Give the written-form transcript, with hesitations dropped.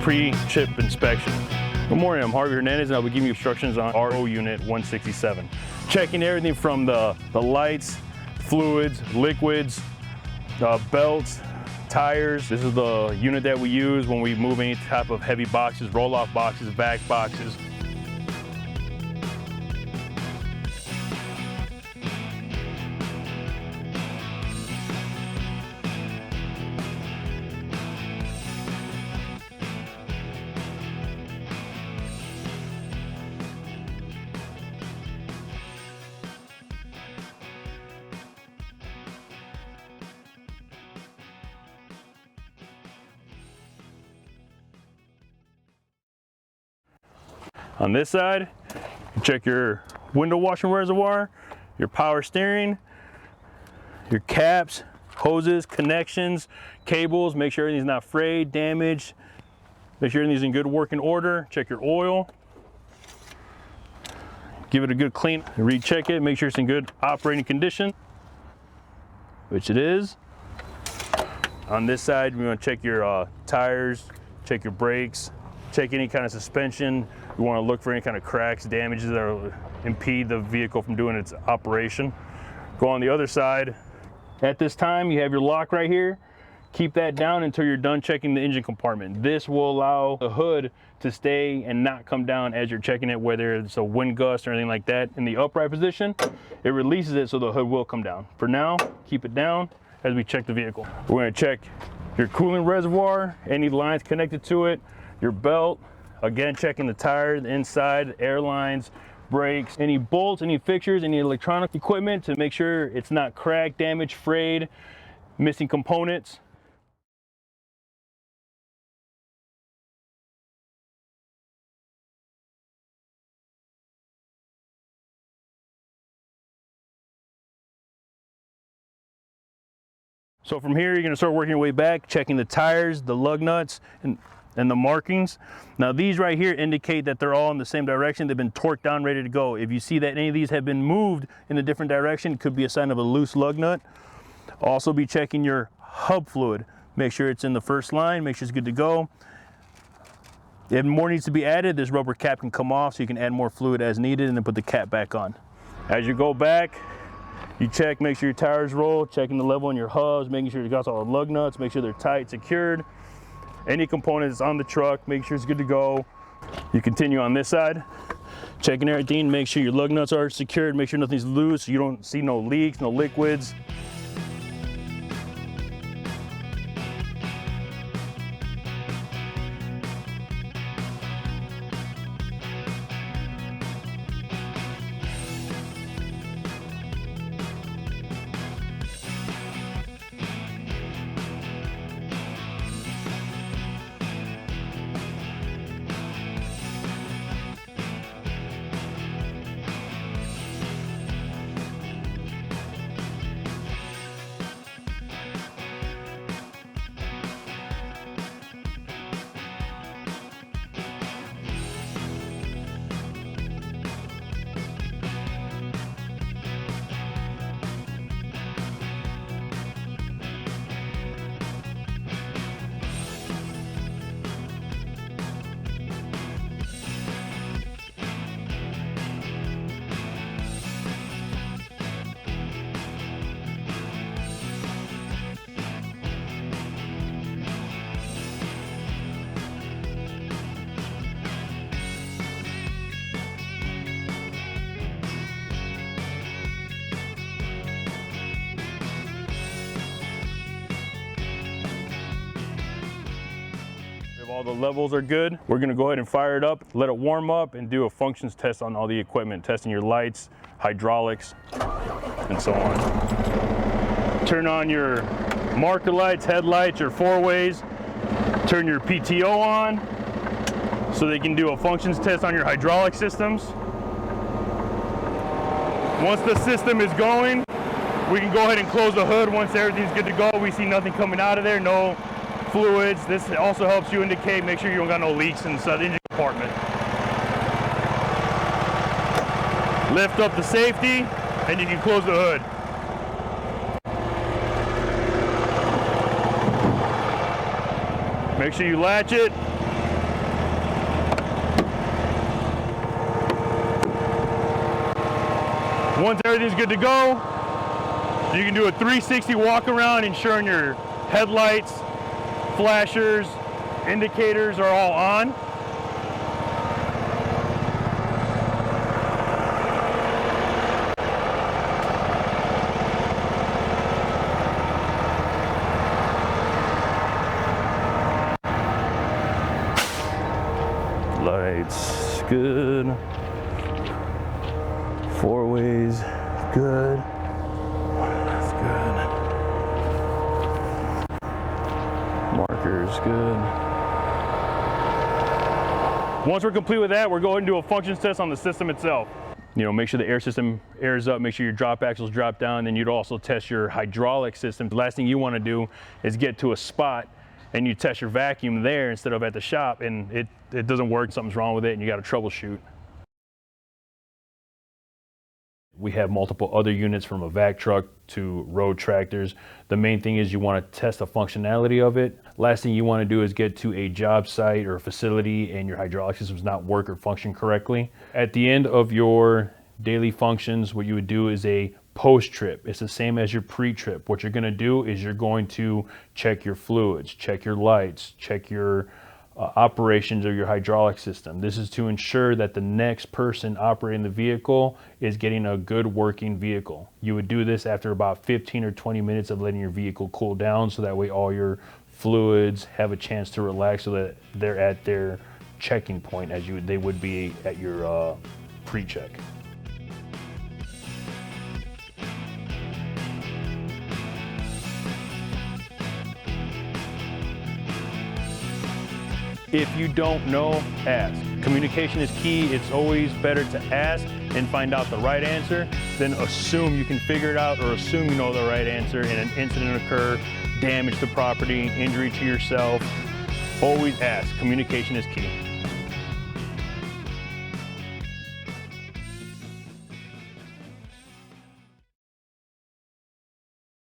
pre-chip inspection. Good morning, I'm Harvey Hernandez and I'll be giving you instructions on RO Unit 167. Checking everything from the lights, fluids, liquids, belts, tires. This is the unit that we use when we move any type of heavy boxes, roll-off boxes, vac boxes. On this side, check your window washing reservoir, your power steering, your caps, hoses, connections, cables. Make sure everything's not frayed, damaged. Make sure everything's in good working order. Check your oil. Give it a good clean, recheck it, make sure it's in good operating condition, which it is. On this side, we want to check your tires, check your brakes, check any kind of suspension. You want to look for any kind of cracks, damages that will impede the vehicle from doing its operation. Go on the other side. At this time, you have your lock right here. Keep that down until you're done checking the engine compartment. This will allow the hood to stay and not come down as you're checking it, whether it's a wind gust or anything like that. In the upright position, it releases it so the hood will come down. For now, keep it down as we check the vehicle. We're going to check your coolant reservoir, any lines connected to it, your belt. Again, checking the tires, the inside, air lines, brakes, any bolts, any fixtures, any electronic equipment to make sure it's not cracked, damaged, frayed, missing components. So from here, you're going to start working your way back, checking the tires, the lug nuts, and the markings. Now these right here indicate that they're all in the same direction. They've been torqued down, ready to go. If you see that any of these have been moved in a different direction, it could be a sign of a loose lug nut. Also be checking your hub fluid. Make sure it's in the first line, make sure it's good to go. If more needs to be added, this rubber cap can come off so you can add more fluid as needed and then put the cap back on. As you go back, you check, make sure your tires roll, checking the level in your hubs, making sure you got all the lug nuts, make sure they're tight, secured. Any components on the truck, make sure it's good to go. You continue on this side, checking everything, make sure your lug nuts are secured, make sure nothing's loose, so you don't see no leaks, no liquids. All the levels are good. We're gonna go ahead and fire it up, let it warm up, and do a functions test on all the equipment, testing your lights, hydraulics, and so on. Turn on your marker lights, headlights, your four-ways. Turn your PTO on so they can do a functions test on your hydraulic systems. Once the system is going, we can go ahead and close the hood. Once everything's good to go, we see nothing coming out of there, no fluids. This also helps you indicate, make sure you don't got no leaks inside the engine compartment. Lift up the safety and you can close the hood. Make sure you latch it, Once everything's good to go, you can do a 360 walk around, ensuring your headlights, flashers, indicators are all on. Lights, good. Four ways, good. That's good. Markers, good. Once we're complete with that, we're going to do a functions test on the system itself. You know, make sure the air system airs up, make sure your drop axles drop down, then you'd also test your hydraulic system. The last thing you want to do is get to a spot and you test your vacuum there instead of at the shop, and it doesn't work, something's wrong with it, and you got to troubleshoot. We have multiple other units, from a vac truck to road tractors. The main thing is you want to test the functionality of it. Last thing you want to do is get to a job site or a facility and your hydraulic system's not work or function correctly. At the end of your daily functions, what you would do is a post-trip. It's the same as your pre-trip. What you're going to do is you're going to check your fluids, check your lights, check your operations of your hydraulic system. This is to ensure that the next person operating the vehicle is getting a good working vehicle. You would do this after about 15 or 20 minutes of letting your vehicle cool down, so that way all your fluids have a chance to relax, so that they're at their checking point as they would be at your pre-check. If you don't know, ask. Communication is key. It's always better to ask and find out the right answer than assume you can figure it out, or assume you know the right answer and an incident occur, damage to property, injury to yourself. Always ask. Communication is key.